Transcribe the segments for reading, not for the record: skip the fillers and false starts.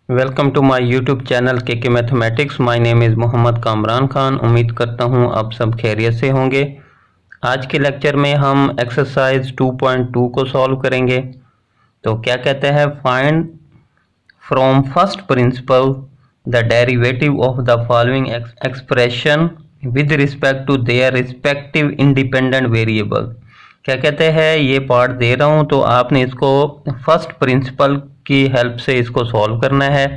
Welcome to my YouTube channel K mathematics. My name is Mohammad Kamran Khan. उम्मीद करता हूँ आप सब खैरियत से होंगे। आज के लेक्चर में हम एक्सरसाइज 2.2 को सॉल्व करेंगे। तो क्या कहते हैं, find from first principle the derivative of the following expression with respect to their respective independent variable. क्या कहते हैं, ये पार्ट दे रहा हूँ तो आपने इसको फर्स्ट प्रिंसिपल की हेल्प से इसको सॉल्व करना है।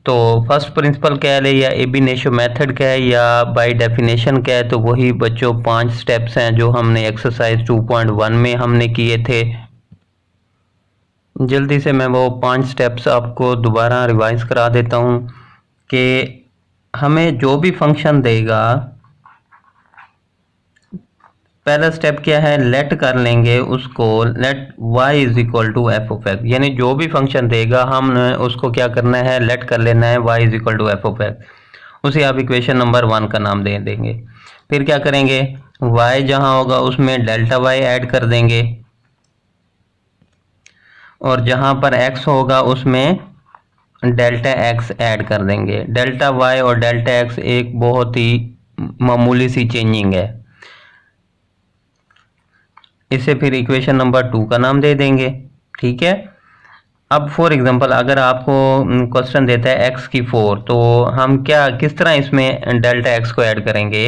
तो फर्स्ट प्रिंसिपल क्या है या एब इनिशियो मेथड क्या है या बाय डेफिनेशन क्या है, तो वही बच्चों 5 स्टेप्स हैं जो हमने एक्सरसाइज 2.1 में हमने किए थे। जल्दी से मैं वो 5 स्टेप्स आपको दोबारा रिवाइज करा देता हूँ कि हमें जो भी फंक्शन देगा, पहला स्टेप क्या है, लेट कर लेंगे उसको, let y is equal to f of x. यानी जो भी फंक्शन देगा हमने उसको क्या करना है, लेट कर लेना है y is equal to f of x. उसे आप इक्वेशन नंबर 1 का नाम दे देंगे। फिर क्या करेंगे, y जहां होगा उसमें डेल्टा y ऐड कर देंगे और जहां पर x होगा उसमें डेल्टा x ऐड कर देंगे। डेल्टा y और डेल्टा x एक बहुत ही मामूली सी चेंजिंग है। इसे फिर इक्वेशन नंबर 2 का नाम दे देंगे। ठीक है। अब फॉर एग्जांपल अगर आपको क्वेश्चन देता है x की 4, तो हम किस तरह इसमें डेल्टा x को ऐड करेंगे।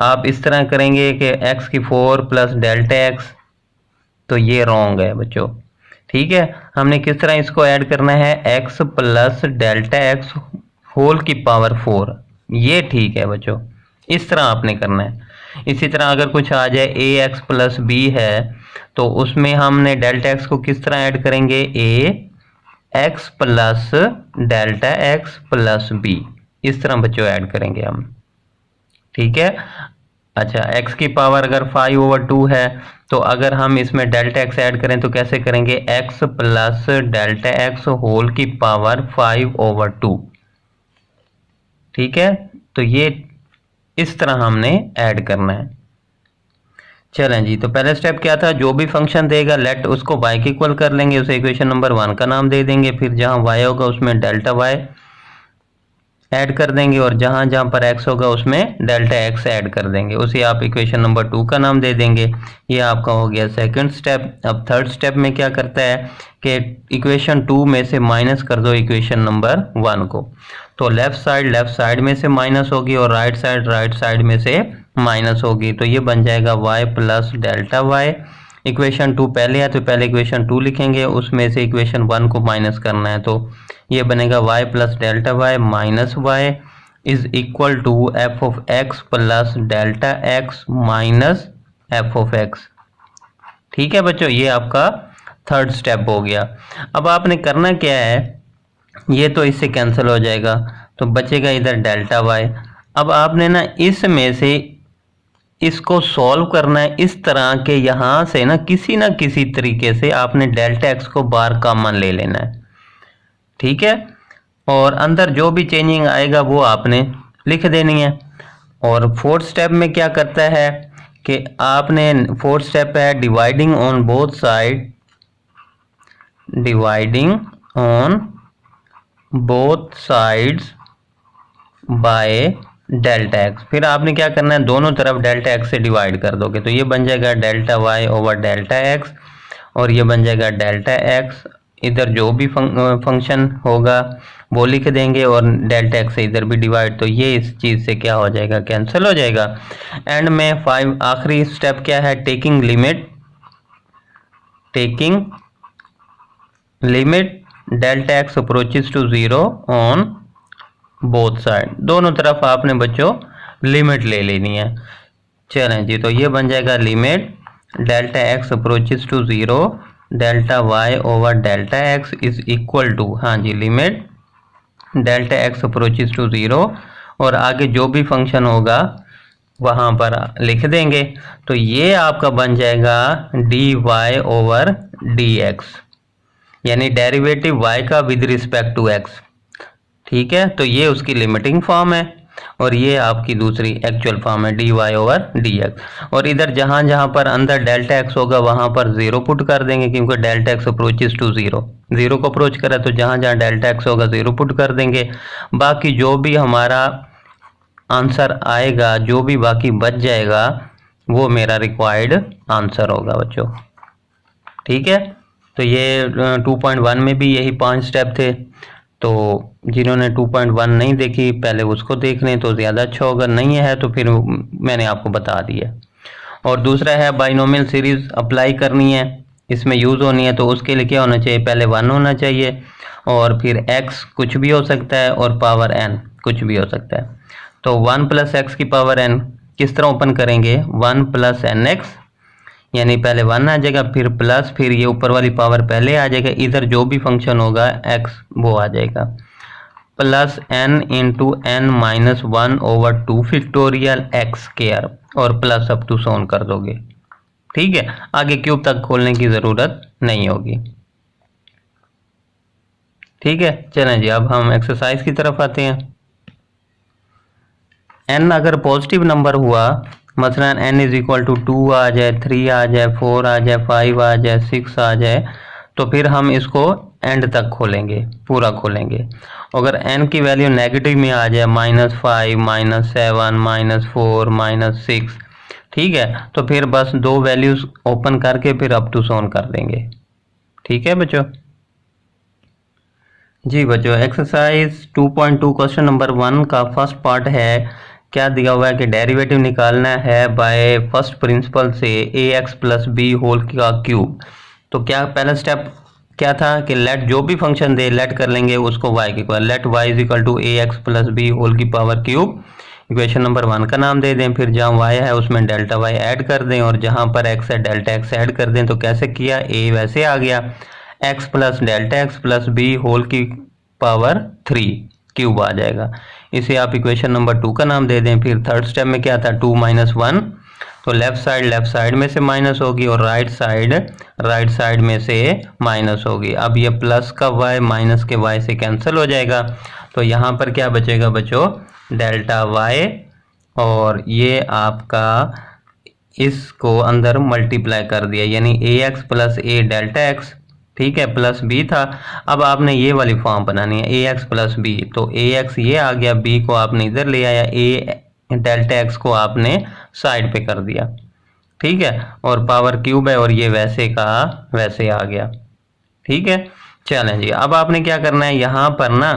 आप इस तरह करेंगे कि x की 4 प्लस डेल्टा x, तो ये रॉन्ग है बच्चों। ठीक है, हमने किस तरह इसको ऐड करना है, x plus delta x whole की पावर 4, ये ठीक है बच्चों। इस तरह आपने करना है। इसी तरह अगर कुछ आ जाए ए एक्स प्लस बी है, तो उसमें हमने डेल्टा एक्स को किस तरह ऐड करेंगे, a x plus delta x plus b, इस तरह बच्चों ऐड करेंगे हम। ठीक है। अच्छा, x की पावर अगर 5/2 है, तो अगर हम इसमें डेल्टा x ऐड करें तो कैसे करेंगे, x plus delta x whole की पावर 5/2। ठीक है, तो ये इस तरह हमने ऐड करना है। चलें जी, तो पहला स्टेप क्या था, जो भी फंक्शन देगा लेट उसको y के इक्वल कर लेंगे, उसे इक्वेशन नंबर 1 का नाम दे देंगे। फिर जहां y होगा उसमें डेल्टा y ऐड कर देंगे और जहां जहां पर x होगा उसमें डेल्टा x ऐड कर देंगे, उसे आप इक्वेशन नंबर 2 का नाम दे देंगे। ये आपका हो गया सेकंड स्टेप। अब थर्ड स्टेप में क्या करता है कि इक्वेशन 2 में से माइनस कर दो इक्वेशन नंबर 1 को, तो लेफ्ट साइड में से माइनस होगी और राइट साइड में से माइनस होगी, तो ये बन जाएगा y plus delta y। Equation 2 पहले है तो पहले इक्वेशन 2 लिखेंगे, उसमें से इक्वेशन 1 को माइनस करना है, तो ये बनेगा y plus delta y minus y is equal to f of x plus delta x minus f of x. ठीक है बच्चों, ये आपका थर्ड स्टेप हो गया। अब आपने करना क्या है, ये तो इससे कैंसिल हो जाएगा, तो बचेगा इधर डेल्टा y। अब आपने ना इसमें से इसको सॉल्व करना है इस तरह के, यहां से ना किसी तरीके से आपने डेल्टा x को बाहर कॉमन ले लेना है। ठीक है, और अंदर जो भी चेंजिंग आएगा वो आपने लिख देनी है। और फोर्थ स्टेप में क्या करता है कि आपने, फोर्थ स्टेप है dividing on both side, dividing on both sides by delta x. फिर आपने क्या करना है, दोनों तरफ डेल्टा एक्स से डिवाइड कर दोगे, तो ये बन जाएगा delta y over delta x और ये बन जाएगा डेल्टा एक्स। इधर जो भी फंक्शन होगा वो लिख देंगे और डेल्टा एक्स से इधर भी डिवाइड, तो ये इस चीज़ से क्या हो जाएगा, कैंसिल हो जाएगा। एंड में 5 आखिरी स्टेप क्या है, taking limit delta x approaches to 0 on both side. दोनों तरफ आपने बच्चों लिमिट ले लेनी है। चलें जी, तो ये बन जाएगा limit delta x approaches to 0 delta y over delta x is equal to, हाँ जी, limit delta x approaches to 0 और आगे जो भी फंक्शन होगा वहां पर लिख देंगे, तो ये आपका बन जाएगा d y over d x, यानी डेरिवेटिव y का विद रिस्पेक्ट टू x। ठीक है, तो ये उसकी लिमिटिंग फॉर्म है और ये आपकी दूसरी एक्चुअल फॉर्म है d y over d x. और इधर जहां जहां पर अंदर डेल्टा एक्स होगा वहां पर 0 पुट कर देंगे, क्योंकि delta x approaches to 0। Zero को अप्रोच करा तो जहाँ जहाँ डेल्टा एक्स होगा ज़ीरो पुट कर देंगे। बाकी जो भी हमारा आंसर आएगा, जो भी बाकी बच जाएगा, वो मेरा रिक्वायर्ड आंसर होगा बच्चों। ठीक है, तो ये 2.1 में भी यही 5 स्टेप थे। तो जिन्होंने 2.1 नहीं देखी पहले उसको देख लें तो ज़्यादा अच्छा होगा, नहीं है तो फिर मैंने आपको बता दिया। और दूसरा है बाइनोमियल सीरीज़ अप्लाई करनी है, इसमें यूज़ होनी है, तो उसके लिए क्या होना चाहिए, पहले 1 होना चाहिए और फिर x कुछ भी हो सकता है और पावर n कुछ भी हो सकता है। तो 1 + x की पावर n किस तरह ओपन करेंगे, 1 + nx, यानी पहले 1 आ जाएगा, फिर प्लस, फिर ये ऊपर वाली पावर पहले आ जाएगा, इधर जो भी फंक्शन होगा x वो आ जाएगा, plus n into n minus 1/2 factorial x square और प्लस अप टू सोन कर दोगे। ठीक है, आगे क्यूब तक खोलने की ज़रूरत नहीं होगी। ठीक है, चलें जी, अब हम एक्सरसाइज की तरफ आते हैं। n अगर पॉजिटिव नंबर हुआ, मसलन n = 2 आ जाए, 3 आ जाए, 4 आ जाए, 5 आ जाए, 6 आ जाए, तो फिर हम इसको एंड तक खोलेंगे, पूरा खोलेंगे। अगर n की वैल्यू नेगेटिव में आ जाए, -5, -7, -4, -6, ठीक है, तो फिर बस दो वैल्यूज ओपन करके फिर अप टू सोन कर देंगे। ठीक है बच्चों। जी बच्चों, एक्सरसाइज 2.2 क्वेश्चन नंबर 1 का फर्स्ट पार्ट है। क्या दिया हुआ है कि डेरिवेटिव निकालना है बाय फर्स्ट प्रिंसिपल से ax + b होल का क्यूब। तो क्या पहला स्टेप क्या था कि लेट जो भी फंक्शन दे लेट कर लेंगे उसको y के equal, let y = ax + b whole की पावर क्यूब, इक्वेशन नंबर 1 का नाम दे दें। फिर जहाँ y है उसमें डेल्टा y ऐड कर दें और जहाँ पर x है डेल्टा x ऐड कर दें। तो कैसे किया, a वैसे आ गया, x + delta x + b whole की पावर 3 क्यूब आ जाएगा। इसे आप इक्वेशन नंबर 2 का नाम दे दें। फिर थर्ड स्टेप में क्या था, 2 - 1, तो लेफ्ट साइड में से माइनस होगी और राइट साइड में से माइनस होगी। अब ये प्लस का y माइनस के y से कैंसिल हो जाएगा, तो यहाँ पर क्या बचेगा बच्चों, डेल्टा y, और ये आपका इसको अंदर मल्टीप्लाई कर दिया, यानी ax + a डेल्टा x, ठीक है, प्लस b था। अब आपने ये वाली फॉर्म बनानी है, ax + b, तो ax ये आ गया, b को आपने इधर ले आया, a डेल्टा x को आपने साइड पे कर दिया। ठीक है, और पावर क्यूब है और ये वैसे का वैसे आ गया। ठीक है, चलें जी, अब आपने क्या करना है, यहाँ पर ना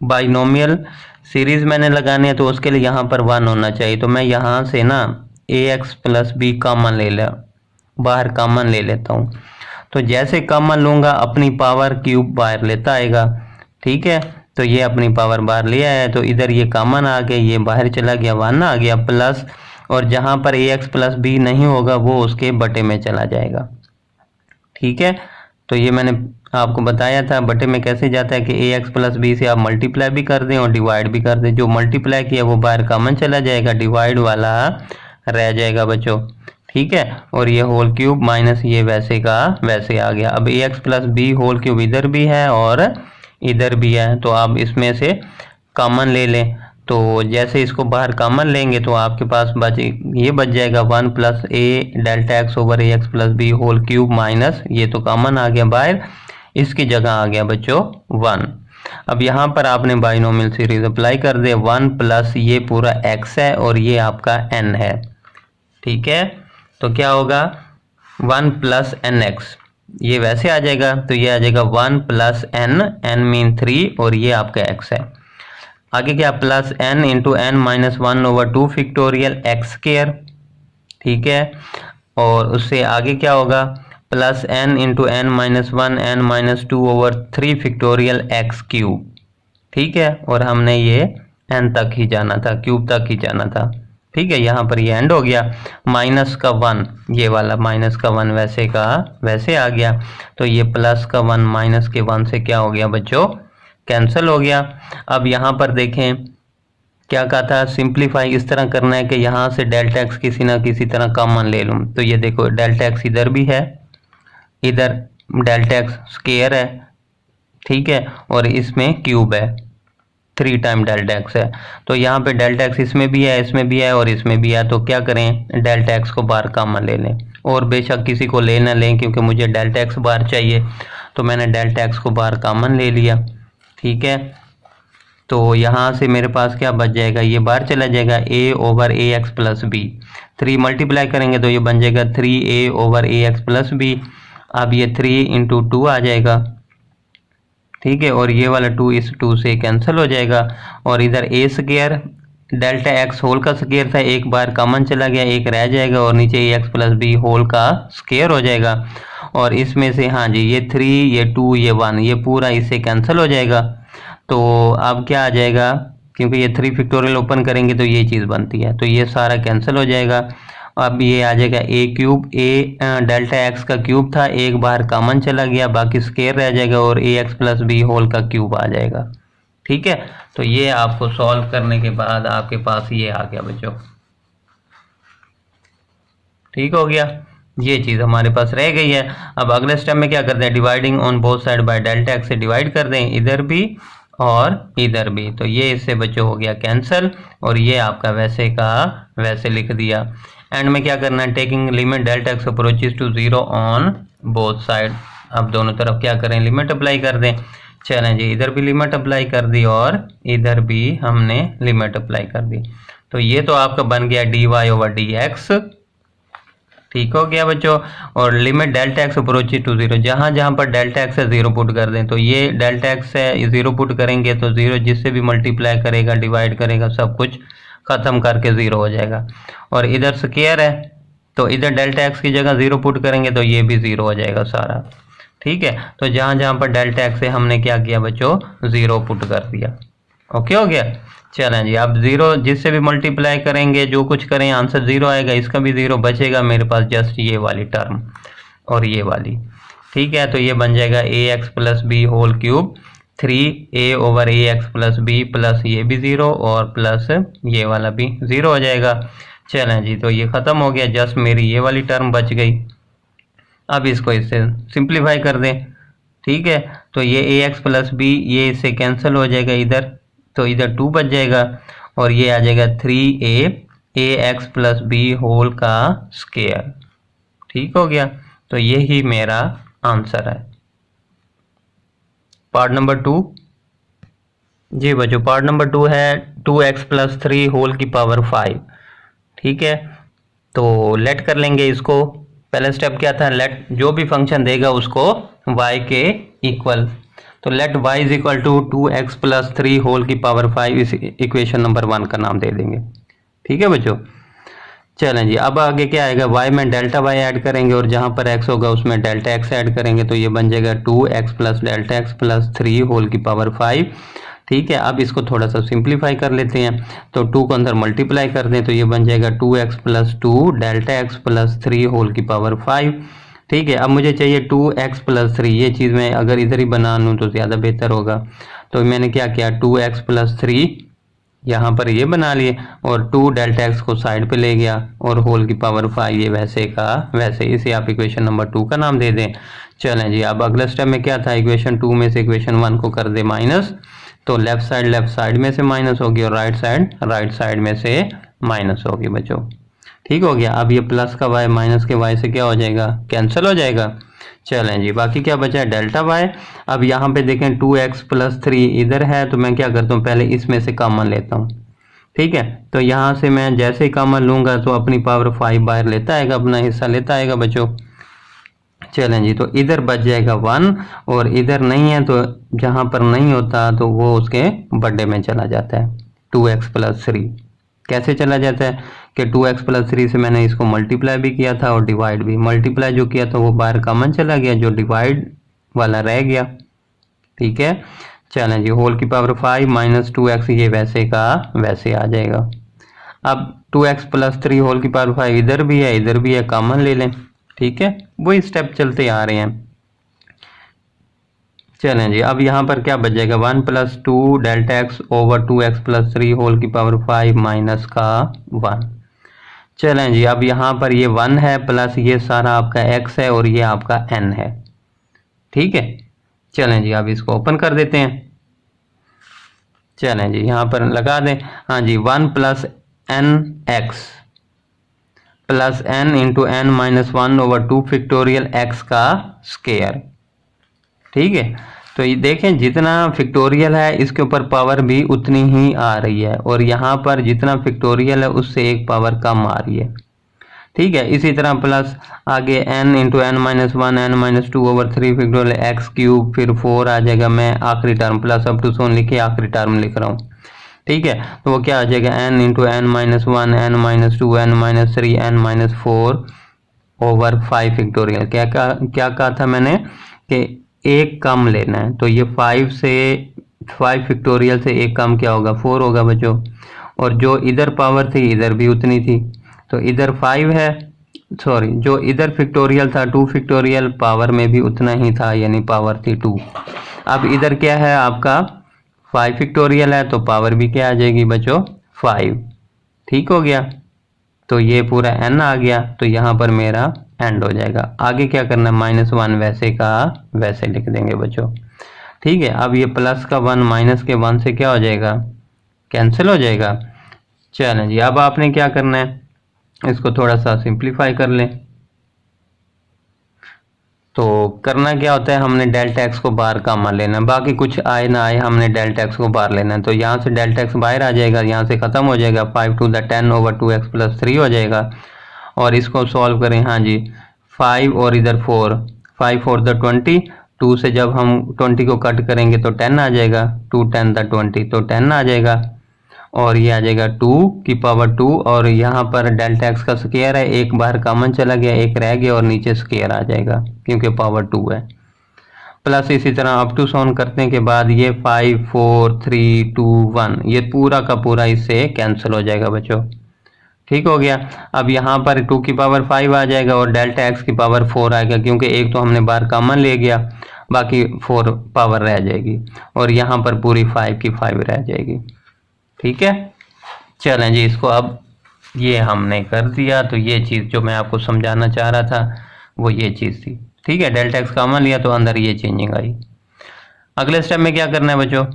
बाइनोमियल सीरीज मैंने लगानी है, तो उसके लिए यहाँ पर 1 होना चाहिए। तो मैं यहाँ से ना ax + b कॉमन ले ले, बाहर कॉमन ले लेता हूँ। तो जैसे कॉमन लूँगा अपनी पावर क्यूब बाहर लेता आएगा। ठीक है, तो ये अपनी पावर बाहर ले आया है, तो इधर ये कॉमन आ गया, ये बाहर चला गया, 1 आ गया, प्लस, और जहाँ पर ax + b नहीं होगा वो उसके बटे में चला जाएगा। ठीक है, तो ये मैंने आपको बताया था बटे में कैसे जाता है कि ax + b से आप मल्टीप्लाई भी कर दें और डिवाइड भी कर दें। जो मल्टीप्लाई किया वो बाहर कॉमन चला जाएगा, डिवाइड वाला रह जाएगा बच्चों। ठीक है, और ये होल क्यूब माइनस ये वैसे का वैसे आ गया। अब ax + b होल क्यूब इधर भी है और इधर भी है, तो आप इसमें से कॉमन ले लें। तो जैसे इसको बाहर कॉमन लेंगे तो आपके पास ये बच जाएगा 1 + a delta x / ax + b whole cube minus, ये तो कॉमन आ गया बाहर, इसकी जगह आ गया बच्चों 1। अब यहाँ पर आपने बाइनोमियल सीरीज अप्लाई कर दे, 1 प्लस ये पूरा x है और ये आपका n है। ठीक है, तो क्या होगा, 1 + nx, ये वैसे आ जाएगा, तो ये आ जाएगा 1 + n मीन 3, और ये आपका x है। आगे क्या, plus n × n - 1/2 factorial x square. ठीक है, और उससे आगे क्या होगा, plus n × n - 1 n - 2/3 factorial x cube. ठीक है, और हमने ये n तक ही जाना था, क्यूब तक ही जाना था। ठीक है, यहाँ पर ये एंड हो गया, माइनस का 1, ये वाला माइनस का 1 वैसे का वैसे आ गया, तो ये प्लस का 1 माइनस के 1 से क्या हो गया बच्चों, कैंसिल हो गया। अब यहाँ पर देखें क्या कहा था, सिंप्लीफाई इस तरह करना है कि यहाँ से डेल्टा एक्स किसी ना किसी तरह कॉमन ले लूँ। तो ये देखो डेल्टा एक्स इधर भी है, इधर डेल्टा एक्स स्क्वायर है, ठीक है, और इसमें क्यूब है, 3 टाइम डेल्टा एक्स है। तो यहाँ पे डेल्टा एक्स इसमें भी है, इसमें भी है और इसमें भी है, तो क्या करें, डेल्टा एक्स को बाहर कॉमन ले लें, और बेशक किसी को ले ना लें क्योंकि मुझे डेल्टा एक्स बाहर चाहिए। तो मैंने डेल्टा एक्स को बाहर कॉमन ले लिया। ठीक है, तो यहाँ से मेरे पास क्या बच जाएगा, ये बाहर चला जाएगा a over a x plus b. 3 multiply करेंगे तो ये बन जाएगा 3a over a x plus b. अब ये 3 इंटू 2 आ जाएगा। ठीक है, और ये वाला 2 इस 2 से कैंसिल हो जाएगा। और इधर a square delta x whole का स्क्वायर था, एक बार कॉमन चला गया, एक रह जाएगा और नीचे ए एक्स प्लस बी होल का स्क्वायर हो जाएगा। और इसमें से हाँ जी, ये 3 ये 2 ये 1 ये पूरा इससे कैंसिल हो जाएगा। तो अब क्या आ जाएगा, क्योंकि ये 3 फैक्टोरियल ओपन करेंगे तो ये चीज़ बनती है, तो ये सारा कैंसिल हो जाएगा। अब ये आ जाएगा ए क्यूब, ए डेल्टा एक्स का क्यूब था, एक बार कॉमन चला गया, बाकी स्क्वायर रह जाएगा और ए एक्स प्लस बी होल का क्यूब आ जाएगा। ठीक है, तो ये आपको सॉल्व करने के बाद आपके पास ये आ गया बच्चों। ठीक हो गया, ये चीज़ हमारे पास रह गई है। अब अगले स्टेप में क्या करते हैं, dividing on both side by delta x से डिवाइड कर दें, इधर भी और इधर भी। तो ये इससे बच्चों हो गया कैंसिल और ये आपका वैसे का वैसे लिख दिया। एंड में क्या करना है, taking limit delta x approaches to 0 on both side. अब दोनों तरफ क्या करें, लिमिट अप्लाई कर दें। चलें जी, इधर भी लिमिट अप्लाई कर दी और इधर भी हमने लिमिट अप्लाई कर दी। तो ये तो आपका बन गया dy ओवर dx। ठीक हो गया बच्चों। और limit delta x approaches to 0, जहाँ जहाँ पर डेल्टा एक्स है 0 पुट कर दें। तो ये डेल्टा एक्स है 0 पुट करेंगे तो 0 जिससे भी मल्टीप्लाई करेगा डिवाइड करेगा सब कुछ खत्म करके 0 हो जाएगा। और इधर स्क्वायर है तो इधर डेल्टा एक्स की जगह 0 पुट करेंगे तो ये भी 0 हो जाएगा सारा। ठीक है, तो जहाँ जहाँ पर डेल्टा एक्स है हमने क्या किया बच्चों, 0 पुट कर दिया। ओके हो गया। चलें जी, अब 0 जिससे भी मल्टीप्लाई करेंगे जो कुछ करें आंसर 0 आएगा, इसका भी 0 बचेगा मेरे पास जस्ट ये वाली टर्म और ये वाली। ठीक है, तो ये बन जाएगा a x plus b whole cube 3a over a x plus b plus ये भी 0 और प्लस ये वाला भी 0 हो जाएगा। चलें जी, तो ये ख़त्म हो गया, जस्ट मेरी ये वाली टर्म बच गई। अब इसको इससे सिंप्लीफाई कर दें। ठीक है, तो ये ए एक्स प्लस बी ये इससे कैंसिल हो जाएगा इधर, तो इधर 2 बच जाएगा और ये आ जाएगा 3a ए एक्स प्लस बी होल का स्क्वायर। ठीक हो गया, तो यही मेरा आंसर है। पार्ट नंबर 2 जी बच्चों, पार्ट नंबर 2 है 2x प्लस 3 होल की पावर 5। ठीक है, तो लेट कर लेंगे इसको। पहला स्टेप क्या था, लेट जो भी फंक्शन देगा उसको y के इक्वल। तो let y is equal to 2x plus 3 whole की पावर 5, इस इक्वेशन नंबर 1 का नाम दे देंगे। ठीक है बच्चों, चलें जी, अब आगे क्या आएगा, y में डेल्टा y ऐड करेंगे और जहां पर x होगा उसमें डेल्टा x ऐड करेंगे, तो ये बन जाएगा 2x plus delta x plus 3 whole की पावर 5। ठीक है, अब इसको थोड़ा सा सिंप्लीफाई कर लेते हैं, तो 2 को अंदर मल्टीप्लाई कर दें तो ये बन जाएगा 2x plus 2 delta x plus 3 whole की पावर 5। ठीक है, अब मुझे चाहिए 2x प्लस 3, ये चीज़ मैं अगर इधर ही बना लूँ तो ज़्यादा बेहतर होगा। तो मैंने क्या किया, 2x प्लस 3 यहाँ पर ये बना लिए और 2 डेल्टा x को साइड पे ले गया और होल की पावर 5 ये वैसे का वैसे, इसे आप इक्वेशन नंबर 2 का नाम दे दें। चलें जी, अब अगला स्टेप में क्या था, इक्वेशन 2 में से इक्वेशन 1 को कर दे माइनस, तो लेफ्ट साइड में से माइनस होगी और राइट साइड में से माइनस होगी बच्चों। ठीक हो गया, अब ये प्लस का y माइनस के y से क्या हो जाएगा, कैंसिल हो जाएगा। चलें जी, बाकी क्या बचा है, डेल्टा y। अब यहाँ पे देखें 2x प्लस 3 इधर है, तो मैं क्या करता हूँ, पहले इसमें से कॉमन लेता हूँ। ठीक है, तो यहाँ से मैं जैसे ही कॉमन लूँगा तो अपनी पावर 5 बाहर लेता आएगा, अपना हिस्सा लेता आएगा बच्चों। चलें जी, तो इधर बच जाएगा 1 और इधर नहीं है, तो जहाँ पर नहीं होता तो वो उसके बर्थडे में चला जाता है। 2x प्लस 3 कैसे चला जाता है कि 2x प्लस 3 से मैंने इसको मल्टीप्लाई भी किया था और डिवाइड भी। मल्टीप्लाई जो किया था वो बाहर कॉमन चला गया, जो डिवाइड वाला रह गया। ठीक है, चलें जी, होल की पावर 5 माइनस 2x ये वैसे का वैसे आ जाएगा। अब 2x प्लस 3 होल की पावर 5 इधर भी है, कॉमन ले लें। ठीक है, वही स्टेप चलते आ रहे हैं। चलें जी, अब यहाँ पर क्या बच जाएगा, 1 plus 2 delta x over 2x plus 3 whole की पावर 5 माइनस का 1। चलें जी, अब यहाँ पर ये 1 है प्लस ये सारा आपका x है और ये आपका n है। ठीक है, चलें जी, अब इसको ओपन कर देते हैं। चलें जी, यहाँ पर लगा दें, हाँ जी, 1 plus n x plus n into n minus 1 over 2 factorial x का स्क्वायर। ठीक है। तो ये देखें जितना फैक्टोरियल है इसके ऊपर पावर भी उतनी ही आ रही है, और यहाँ पर जितना फैक्टोरियल है उससे एक पावर कम आ रही है। ठीक है, इसी तरह प्लस आगे n into n minus one n minus two over three factorial x cube, फिर 4 आ जाएगा। मैं आखिरी टर्म प्लस अप टू सोन लिखे आखिरी टर्म लिख रहा हूँ। ठीक है, तो वो क्या आ जाएगा n into n minus one n minus two n minus three n minus four over 5 factorial. क्या कहा था मैंने कि एक कम लेना है, तो ये 5 फैक्टोरियल से एक कम क्या होगा, 4 होगा बच्चों। और जो इधर पावर थी इधर भी उतनी थी, तो इधर 5 है, सॉरी जो इधर फैक्टोरियल था 2 फैक्टोरियल पावर में भी उतना ही था, यानी पावर थी 2। अब इधर क्या है आपका 5 फैक्टोरियल है, तो पावर भी क्या आ जाएगी बच्चों 5। ठीक हो गया, तो ये पूरा n आ गया, तो यहाँ पर मेरा एंड हो जाएगा। आगे क्या करना है, -1 वैसे का वैसे लिख देंगे बच्चों। ठीक है, अब ये प्लस का 1 माइनस के 1 से क्या हो जाएगा, कैंसिल हो जाएगा। चलें जी, अब आपने क्या करना है, इसको थोड़ा सा सिंप्लीफाई कर लें। तो करना क्या होता है, हमने डेल्टा एक्स को बाहर कॉमन लेना है, बाकी कुछ आए ना आए हमने डेल्टा एक्स को बाहर लेना है। तो यहाँ से डेल्टा एक्स बाहर आ जाएगा, यहाँ से ख़त्म हो जाएगा, 5 to the 10 over 2x plus 3 हो जाएगा। और इसको सॉल्व करें, हाँ जी 5 और इधर 4, 5 4 द 20, 2 से जब हम 20 को कट करेंगे तो 10 आ जाएगा, 2 10 द 20 तो 10 आ जाएगा। और ये आ जाएगा 2 की पावर 2, और यहाँ पर डेल्टा एक्स का स्क्वायर है, एक बाहर कॉमन चला गया, एक रह गया और नीचे स्क्वायर आ जाएगा क्योंकि पावर 2 है। प्लस इसी तरह अप टू सोन करने के बाद ये 5 4 3 2 1 ये पूरा का पूरा इससे कैंसिल हो जाएगा बच्चों। ठीक हो गया। अब यहाँ पर 2 की पावर 5 आ जाएगा और डेल्टा एक्स की पावर 4 आएगा, क्योंकि एक तो हमने बाहर कॉमन ले गया, बाकी 4 पावर रह जाएगी, और यहाँ पर पूरी 5 की 5 रह जाएगी। ठीक है, चलें जी, इसको अब ये हमने कर दिया। तो ये चीज़ जो मैं आपको समझाना चाह रहा था वो ये चीज़ थी। ठीक है, डेल्टा एक्स कॉमन लिया तो अंदर ये चेंजिंग आई। अगले स्टेप में क्या करना है बच्चों,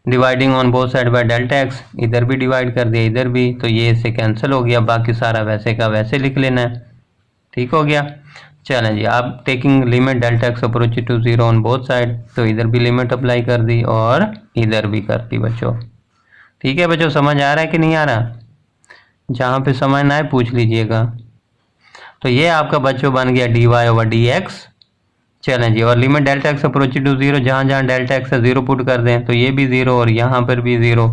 dividing on both side by delta x, इधर भी डिवाइड कर दिया इधर भी, तो ये इससे कैंसिल हो गया, बाकी सारा वैसे का वैसे लिख लेना है। ठीक हो गया। चलें जी, आप taking limit delta x approach to 0 on both side, तो इधर भी लिमिट अप्लाई कर दी और इधर भी कर दी बच्चों। ठीक है बच्चों, समझ आ रहा है कि नहीं आ रहा, जहाँ पे समझ ना आए पूछ लीजिएगा। तो ये आपका बच्चों बन गया dy ओवर dx। चलें जी, और limit delta x approach to 0, जहाँ जहाँ डेल्टा एक्स है 0 पुट कर दें, तो ये भी 0 और यहाँ पर भी 0।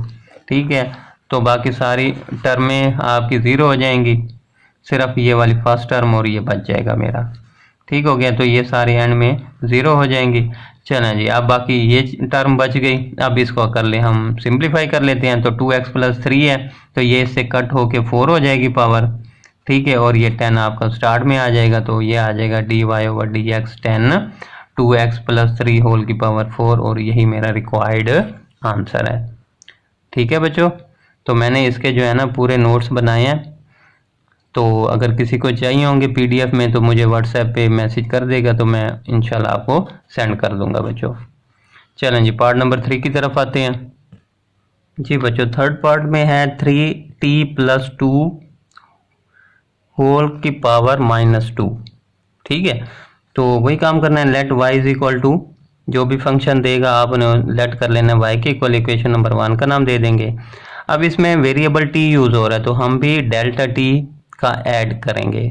ठीक है, तो बाकी सारी टर्में आपकी 0 हो जाएंगी, सिर्फ ये वाली फर्स्ट टर्म और ये बच जाएगा मेरा। ठीक हो गया, तो ये सारी एंड में 0 हो जाएंगी। चलें जी, अब बाकी ये टर्म बच गई, अब इसको कर ले हम सिंप्लीफाई कर लेते हैं। तो 2x प्लस 3 है, तो ये इससे कट होके 4 हो जाएगी पावर। ठीक है, और ये 10 आपका स्टार्ट में आ जाएगा, तो ये आ जाएगा dy over dx 10 2x plus 3 whole की पावर 4, और यही मेरा रिक्वायर्ड आंसर है। ठीक है बच्चों, तो मैंने इसके जो है ना पूरे नोट्स बनाए हैं, तो अगर किसी को चाहिए होंगे पीडीएफ में तो मुझे व्हाट्सएप पे मैसेज कर देगा, तो मैं इंशाल्लाह आपको सेंड कर दूंगा बच्चों। चलें जी, पार्ट नंबर 3 की तरफ आते हैं जी बच्चों। थर्ड पार्ट में है 3t प्लस 2 होल की पावर -2। ठीक है, तो वही काम करना है, let y is equal to, जो भी फंक्शन देगा आपने लेट कर लेना y के इक्वल, इक्वेशन नंबर 1 का नाम दे देंगे। अब इसमें वेरिएबल t यूज़ हो रहा है, तो हम भी डेल्टा t का ऐड करेंगे,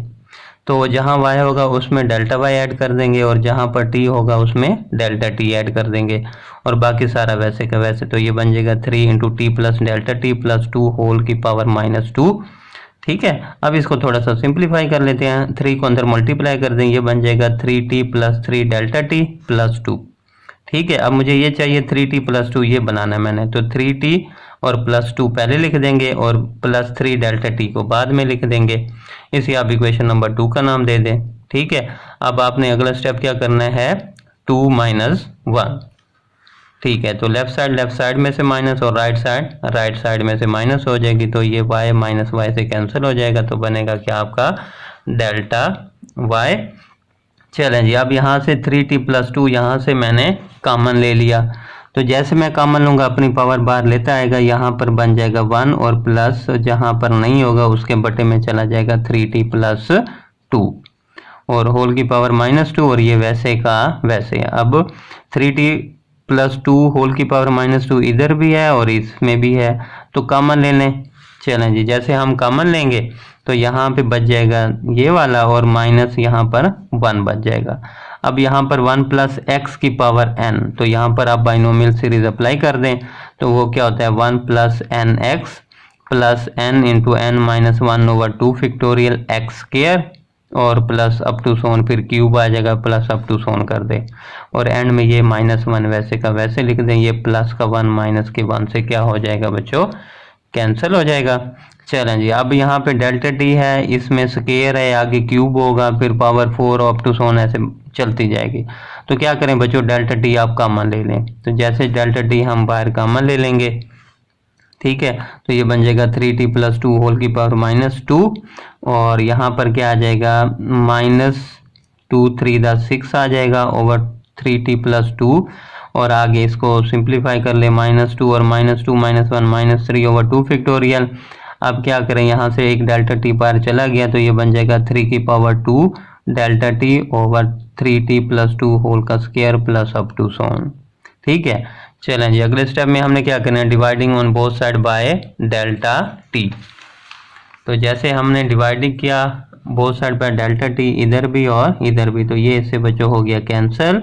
तो जहाँ y होगा उसमें डेल्टा y ऐड कर देंगे, और जहाँ पर t होगा उसमें डेल्टा t ऐड कर देंगे, और बाकी सारा वैसे का वैसे। तो ये बन जाएगा 3 into t plus delta t plus 2 whole की पावर -2। ठीक है, अब इसको थोड़ा सा सिंप्लीफाई कर लेते हैं, 3 को अंदर मल्टीप्लाई कर देंगे, ये बन जाएगा 3t plus 3 delta t plus 2। ठीक है, अब मुझे ये चाहिए 3t प्लस 2, ये बनाना है मैंने, तो 3t और प्लस 2 पहले लिख देंगे और प्लस 3 डेल्टा टी को बाद में लिख देंगे। इसे आप इक्वेशन नंबर 2 का नाम दे दें। ठीक है, अब आपने अगला स्टेप क्या करना है, 2 - 1। ठीक है, तो लेफ्ट साइड में से माइनस, और राइट साइड में से माइनस हो जाएगी, तो ये y माइनस y से कैंसिल हो जाएगा, तो बनेगा क्या आपका डेल्टा y। चलें जी, अब यहाँ से 3t प्लस 2 यहाँ से मैंने कॉमन ले लिया, तो जैसे मैं कॉमन लूँगा अपनी पावर बाहर लेता आएगा, यहाँ पर बन जाएगा 1, और प्लस जहाँ पर नहीं होगा उसके बटे में चला जाएगा 3t प्लस 2, और होल की पावर -2 और ये वैसे का वैसे। अब 3t + 2 होल की पावर -2 इधर भी है और इसमें भी है, तो कॉमन ले लें। चलें जी, जैसे हम कॉमन लेंगे तो यहाँ पे बच जाएगा ये वाला और माइनस यहाँ पर 1 बच जाएगा। अब यहाँ पर 1 + x की पावर n, तो यहाँ पर आप बाइनोमियल सीरीज अप्लाई कर दें तो वो क्या होता है 1 + nx + n × n - 1/2 factorial x² और प्लस अप टू सोन, फिर क्यूब आ जाएगा, प्लस अप टू सोन कर दे और एंड में ये -1 वैसे का वैसे लिख दें। ये प्लस का 1 माइनस के 1 से क्या हो जाएगा बच्चों, कैंसिल हो जाएगा। चलें जी, अब यहाँ पे डेल्टा टी है, इसमें स्केयर है, आगे क्यूब होगा, फिर पावर 4 अप टू सोन ऐसे चलती जाएगी। तो क्या करें बच्चों, डेल्टा टी आप कॉमन ले लें। तो जैसे डेल्टा टी हम बाहर कॉमन ले लेंगे, ठीक है, तो ये बन जाएगा 3t + 2 होल की पावर -2 और यहाँ पर क्या आ जाएगा -2 3 6 आ जाएगा ओवर 3t + 2 और आगे इसको सिंप्लीफाई कर ले -2 और -2 -1 -3 ओवर 2 फैक्टोरियल। अब क्या करें, यहाँ से एक डेल्टा टी बाहर चला गया तो ये बन जाएगा 3 की power 2 delta t over 3t + 2 whole का square plus up to so on. ठीक है, चलें जी, अगले स्टेप में हमने क्या करना है, dividing on both side by delta T. तो जैसे हमने डिवाइडिंग किया both side by delta T, इधर भी और इधर भी, तो ये इससे बच्चों हो गया कैंसिल।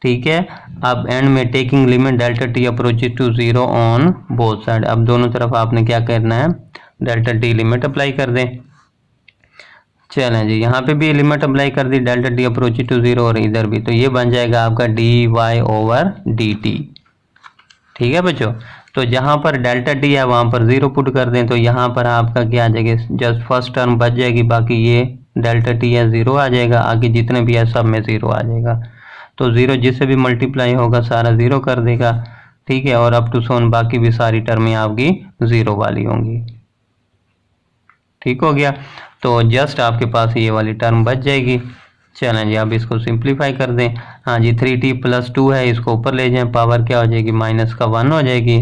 ठीक है, अब एंड में taking limit delta t approaches to 0 on both side. अब दोनों तरफ आपने क्या करना है, डेल्टा टी लिमिट अप्लाई कर दें। चलें जी, यहाँ पे भी लिमिट अप्लाई कर दी डेल्टा टी अप्रोचेस टू 0 और इधर भी, तो ये बन जाएगा आपका dy/dt। ठीक है बच्चों, तो जहाँ पर डेल्टा टी है वहाँ पर 0 पुट कर दें, तो यहाँ पर आपका क्या आ जाएगा, जस्ट फर्स्ट टर्म बच जाएगी, बाकी ये डेल्टा टी है 0 आ जाएगा, आगे जितने भी है सब में 0 आ जाएगा। तो 0 जिससे भी मल्टीप्लाई होगा सारा 0 कर देगा। ठीक है, और अप टू सोन बाकी भी सारी टर्में आपकी 0 वाली होंगी। ठीक हो गया, तो जस्ट आपके पास ये वाली टर्म बच जाएगी। चलें जी, अब इसको सिंप्लीफाई कर दें। हाँ जी, 3t + 2 है, इसको ऊपर ले जाएं, पावर क्या हो जाएगी -1 हो जाएगी,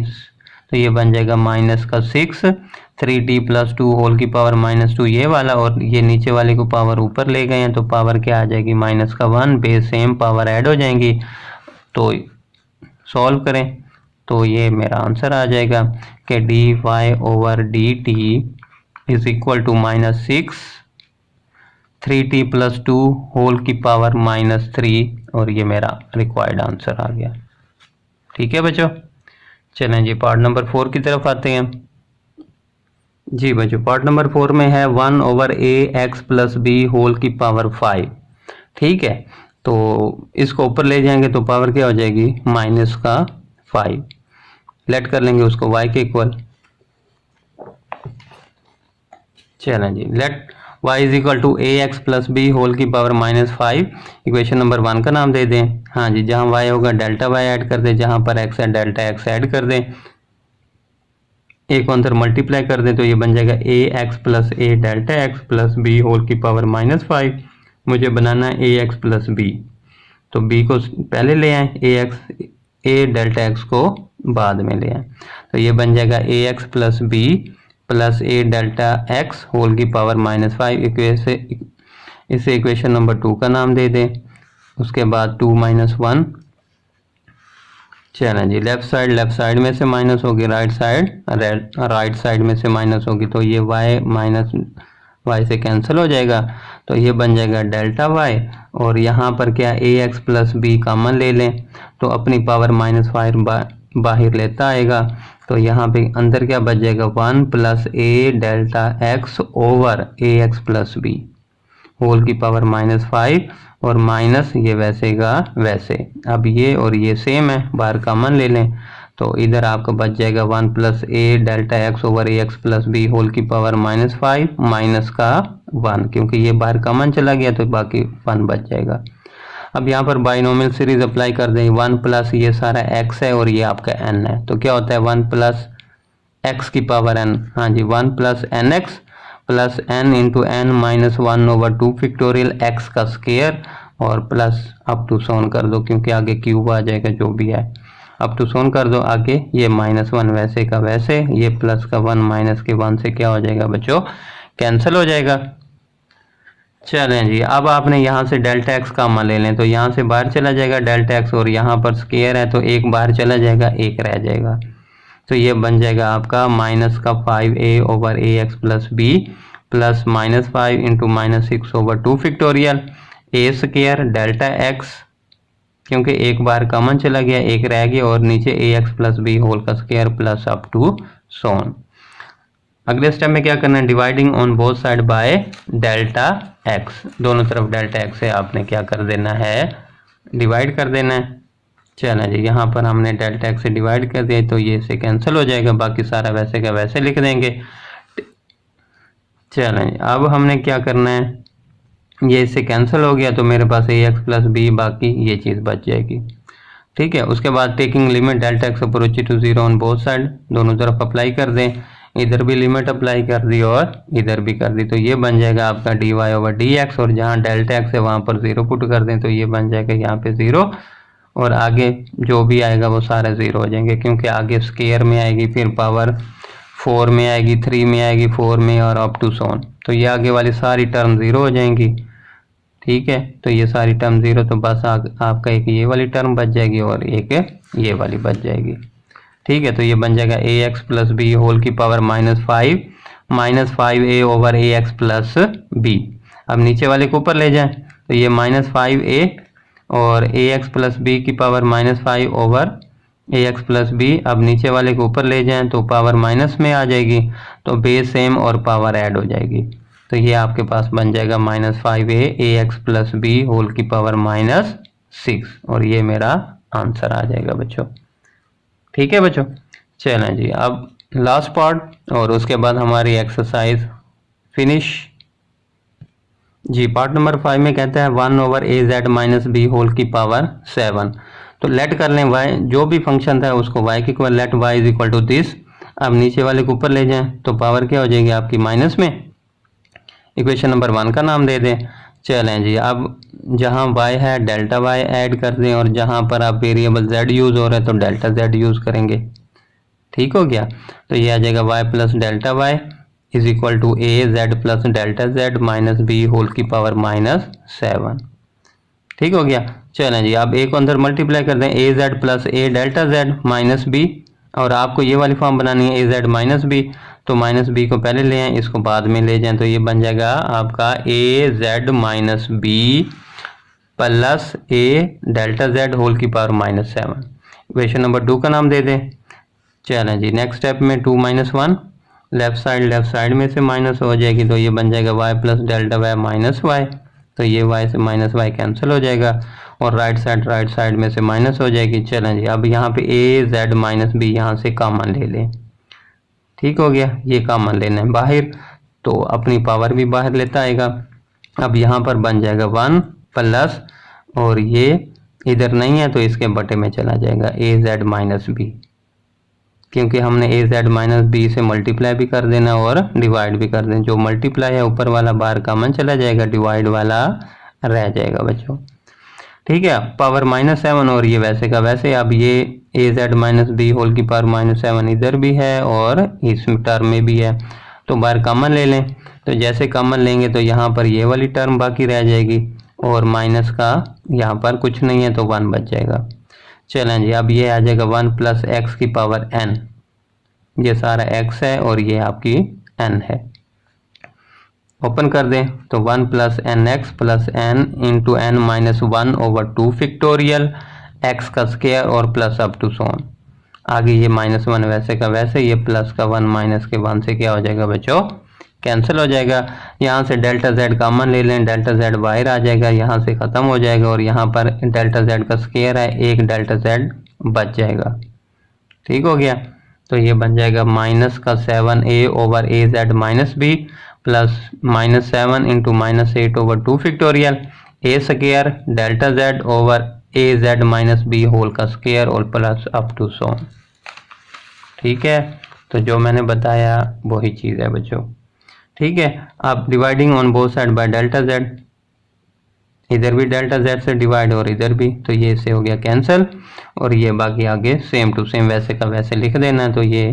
तो ये बन जाएगा -6। 3t + 2 होल की पावर -2 ये वाला और ये नीचे वाले को पावर ऊपर ले गए हैं, तो पावर क्या आ जाएगी -1, बेस सेम पावर ऐड हो जाएंगी। तो सॉल्व करें तो ये मेरा आंसर आ जाएगा कि dy/dt is equal to -6 3t + 2 whole की पावर -3 और ये मेरा रिक्वायर्ड आंसर आ गया। ठीक है बच्चों, चलें जी पार्ट नंबर 4 की तरफ आते हैं। जी बच्चों, पार्ट नंबर 4 में है 1/ax + b होल की पावर 5। ठीक है, तो इसको ऊपर ले जाएंगे तो पावर क्या हो जाएगी -5। लेट कर लेंगे उसको y के इक्वल। चलें जी, let y is equal to ax + b whole की पावर -5 इक्वेशन नंबर 1 का नाम दे दें। हाँ जी, जहाँ y होगा डेल्टा y ऐड कर दें, जहाँ पर x है डेल्टा x ऐड कर दें, a को अंदर मल्टीप्लाई कर दें, तो ये बन जाएगा ax + a delta x + b whole की पावर -5। मुझे बनाना है ax + b, तो b को पहले ले आए, a डेल्टा x को बाद में ले आए, तो ये बन जाएगा ax + b + a delta x whole की पावर -5। इसे इक्वेशन नंबर 2 का नाम दे दें। उसके बाद 2 - 1। चलें जी, लेफ्ट साइड में से माइनस होगी, राइट साइड में से माइनस होगी, तो ये y से कैंसिल हो जाएगा, तो ये बन जाएगा डेल्टा y और यहाँ पर क्या ax + b कॉमन ले लें, तो अपनी पावर -5 बाहर लेता आएगा, तो यहाँ पे अंदर क्या बच जाएगा 1 + a delta x over ax + b whole की पावर -5 और माइनस ये वैसे का वैसे। अब ये और ये सेम है, बाहर कॉमन ले लें, तो इधर आपका बच जाएगा 1 + a delta x over ax + b whole की पावर -5 माइनस का 1, क्योंकि ये बाहर कॉमन चला गया तो बाकी 1 बच जाएगा। अब यहाँ पर बाइनोमियल सीरीज अप्लाई कर दें, 1 प्लस ये सारा x है और ये आपका n है, तो क्या होता है 1 + x की पावर n। हाँ जी, 1 + nx + n × n - 1/2 factorial x का स्क्वायर और प्लस अप टू सोन कर दो, क्योंकि आगे क्यूब आ जाएगा जो भी है, अप टू सोन कर दो। आगे ये -1 वैसे का वैसे, ये प्लस का 1 माइनस के 1 से क्या हो जाएगा बच्चों, कैंसिल हो जाएगा। चलें जी, अब आपने यहाँ से डेल्टा एक्स कॉमन ले लें तो यहाँ से बाहर चला जाएगा डेल्टा एक्स, और यहाँ पर स्क्वायर है तो एक बाहर चला जाएगा, एक रह जाएगा। तो ये बन जाएगा आपका माइनस का 5a over a x plus b plus minus 5 into minus 6 over 2 factorial a square delta x, क्योंकि एक बार कॉमन चला गया, एक रह गया, और नीचे ए एक्स प्लस बी होल का स्क्वायर प्लस अप टू सोन। अगले स्टेप में क्या करना है, dividing on both side by delta x, दोनों तरफ डेल्टा एक्स से आपने क्या कर देना है, डिवाइड कर देना है। चलो जी, यहाँ पर हमने डेल्टा एक्स से डिवाइड कर दिया तो ये से कैंसिल हो जाएगा, बाकी सारा वैसे का वैसे लिख देंगे। चलो जी, अब हमने क्या करना है, ये इससे कैंसिल हो गया तो मेरे पास ए एक्स प्लस बी, बाकी ये चीज़ बच जाएगी। ठीक है, उसके बाद taking limit delta x approach to 0 on both side, दोनों तरफ अप्लाई कर दें, इधर भी लिमिट अप्लाई कर दी और इधर भी कर दी, तो ये बन जाएगा आपका d y over d x, और जहाँ डेल्टा एक्स है वहाँ पर 0 पुट कर दें तो ये बन जाएगा यहाँ पे 0, और आगे जो भी आएगा वो सारे 0 हो जाएंगे, क्योंकि आगे स्क्वायर में आएगी, फिर पावर 4 में आएगी, 3 में आएगी, 4 में, और अप टू सोन, तो ये आगे वाली सारी टर्म 0 हो जाएंगी। ठीक है, तो ये सारी टर्म 0, तो बस आपका एक ये वाली टर्म बच जाएगी और एक ये वाली बच जाएगी। ठीक है, तो ये बन जाएगा a x plus b whole की power minus 5a over a x plus b. अब नीचे वाले को ऊपर ले जाएं तो ये माइनस 5a और ए एक्स प्लस बी की power minus 5 over a x plus b. अब नीचे वाले को ऊपर ले जाएं तो पावर माइनस में आ जाएगी, तो बेस सेम और पावर ऐड हो जाएगी, तो ये आपके पास बन जाएगा माइनस 5a ए एक्स प्लस बी होल की पावर माइनस 6, और ये मेरा आंसर आ जाएगा बच्चों। ठीक है बच्चों, चलें जी, अब लास्ट पार्ट और उसके बाद हमारी एक्सरसाइज फिनिश जी। पार्ट नंबर 5 में कहता है 1 over a z minus b whole की पावर 7, तो लेट कर लें y, जो भी फंक्शन था उसको y के equal, let y is equal to this. अब नीचे वाले को ऊपर ले जाएं तो पावर क्या हो जाएगी आपकी माइनस में, इक्वेशन नंबर 1 का नाम दे दें। चलें जी, अब जहां y है डेल्टा y ऐड कर दें, और जहां पर आप वेरिएबल z यूज़ हो रहा है तो डेल्टा z यूज़ करेंगे। ठीक हो गया, तो ये आ जाएगा y plus delta y is equal to a z plus delta z minus b whole की पावर माइनस 7। ठीक हो गया, चलें जी, अब ए को अंदर मल्टीप्लाई कर दें, ए जेड प्लस ए डेल्टा z माइनस बी, और आपको ये वाली फॉर्म बनानी है ए जेड माइनस बी, तो माइनस बी को पहले ले आए, इसको बाद में ले जाएं, तो ये बन जाएगा आपका ए जेड माइनस बी प्लस ए डेल्टा जेड होल की पावर माइनस 7। इक्वेशन नंबर 2 का नाम दे दें। चलें जी, नेक्स्ट स्टेप में 2 माइनस 1, लेफ्ट साइड में से माइनस हो जाएगी, तो ये बन जाएगा y plus delta y minus y, तो ये y से माइनस वाई कैंसिल हो जाएगा, और राइट साइड में से माइनस हो जाएगी। चलें जी, अब यहाँ पे ए जेड माइनस बी यहाँ से कॉमन ले लें। ठीक हो गया, ये कॉमन लेना है बाहर, तो अपनी पावर भी बाहर लेता आएगा। अब यहाँ पर बन जाएगा 1 प्लस, और ये इधर नहीं है तो इसके बटे में चला जाएगा ए जेड माइनस बी, क्योंकि हमने ए जेड माइनस बी से मल्टीप्लाई भी कर देना और डिवाइड भी कर देना। जो मल्टीप्लाई है ऊपर वाला बाहर कॉमन चला जाएगा, डिवाइड वाला रह जाएगा बच्चों। ठीक है, पावर माइनस 7, और ये वैसे का वैसे। अब ये ए जेड माइनस बी होल की पावर माइनस 7 इधर भी है और इस टर्म में भी है, तो बाहर कॉमन ले लें, तो जैसे कॉमन लेंगे तो यहाँ पर ये वाली टर्म बाकी रह जाएगी, और माइनस का यहाँ पर कुछ नहीं है तो 1 बच जाएगा। चलें जी, अब ये आ जाएगा 1 प्लस एक्स की पावर n, ये सारा x है और ये आपकी n है। ओपन कर दें तो 1 plus n x plus n into n minus 1 over 2 factorial x का स्क्वायर और प्लस अप टू सोन। आगे ये माइनस 1 वैसे का वैसे, ये प्लस का 1 माइनस के 1 से क्या हो जाएगा बच्चों, कैंसिल हो जाएगा। यहाँ से डेल्टा जेड कॉमन ले लें, डेल्टा जेड बाहर आ जाएगा, यहाँ से ख़त्म हो जाएगा, और यहाँ पर डेल्टा जेड का स्क्वायर है, एक डेल्टा जेड बच जाएगा। ठीक हो गया, तो ये बन जाएगा माइनस का 7a over a z minus b plus minus 7 into minus 8 over 2 factorial a square delta z over a z minus b whole का स्क्वायर और प्लस अप टू सोन। ठीक है, तो जो मैंने बताया वही चीज़ है बच्चों। ठीक है, अब dividing on both side by delta Z, इधर भी डेल्टा जेड से डिवाइड और इधर भी, तो ये इससे हो गया कैंसिल, और ये बाकी आगे सेम टू सेम वैसे का वैसे लिख देना, तो ये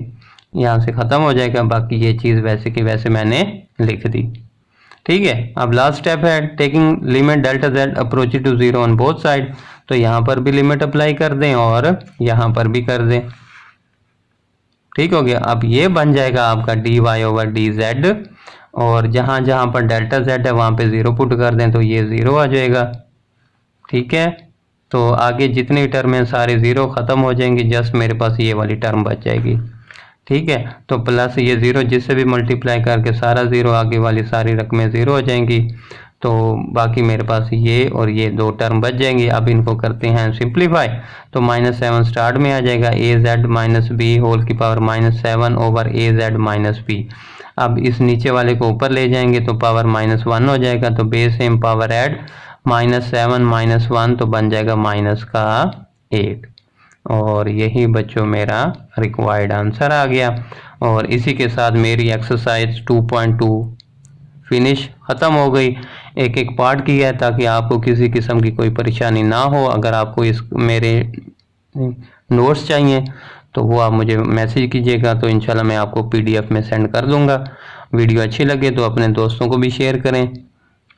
यहाँ से ख़त्म हो जाएगा। बाकी ये चीज़ वैसे की वैसे मैंने लिख दी। ठीक है। अब लास्ट स्टेप है taking limit delta z approach to zero on both side, तो यहाँ पर भी लिमिट अप्लाई कर दें और यहाँ पर भी कर दें। ठीक हो गया। अब ये बन जाएगा आपका dy ओवर डी जेड, और जहाँ जहाँ पर डेल्टा जेड है वहाँ पे ज़ीरो पुट कर दें तो ये ज़ीरो आ जाएगा। ठीक है, तो आगे जितनी टर्म हैं सारे ज़ीरो ख़त्म हो जाएंगी, जस्ट मेरे पास ये वाली टर्म बच जाएगी। ठीक है, तो प्लस ये ज़ीरो जिससे भी मल्टीप्लाई करके सारा ज़ीरो, आगे वाली सारी रकमें ज़ीरो हो जाएंगी, तो बाकी मेरे पास ये और ये दो टर्म बच जाएंगी। अब इनको करते हैं सिंप्लीफाई, तो -7 स्टार्ट में आ जाएगा ए जेड माइनस बी होल की power -7 over a z minus B. अब इस नीचे वाले को ऊपर ले जाएंगे तो पावर -1 हो जाएगा, तो बेस सेम पावर ऐड -7 -1 तो बन जाएगा -8। और यही बच्चों मेरा रिक्वायर्ड आंसर आ गया। और इसी के साथ मेरी एक्सरसाइज 2.2 फिनिश ख़त्म हो गई। एक एक पार्ट किया है ताकि आपको किसी किस्म की कोई परेशानी ना हो। अगर आपको इस मेरे नोट्स चाहिए तो वो आप मुझे मैसेज कीजिएगा, तो इंशाल्लाह मैं आपको PDF में सेंड कर दूंगा। वीडियो अच्छी लगे तो अपने दोस्तों को भी शेयर करें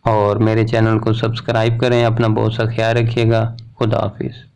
और मेरे चैनल को सब्सक्राइब करें। अपना बहुत सा ख्याल रखिएगा। खुदा हाफिज़।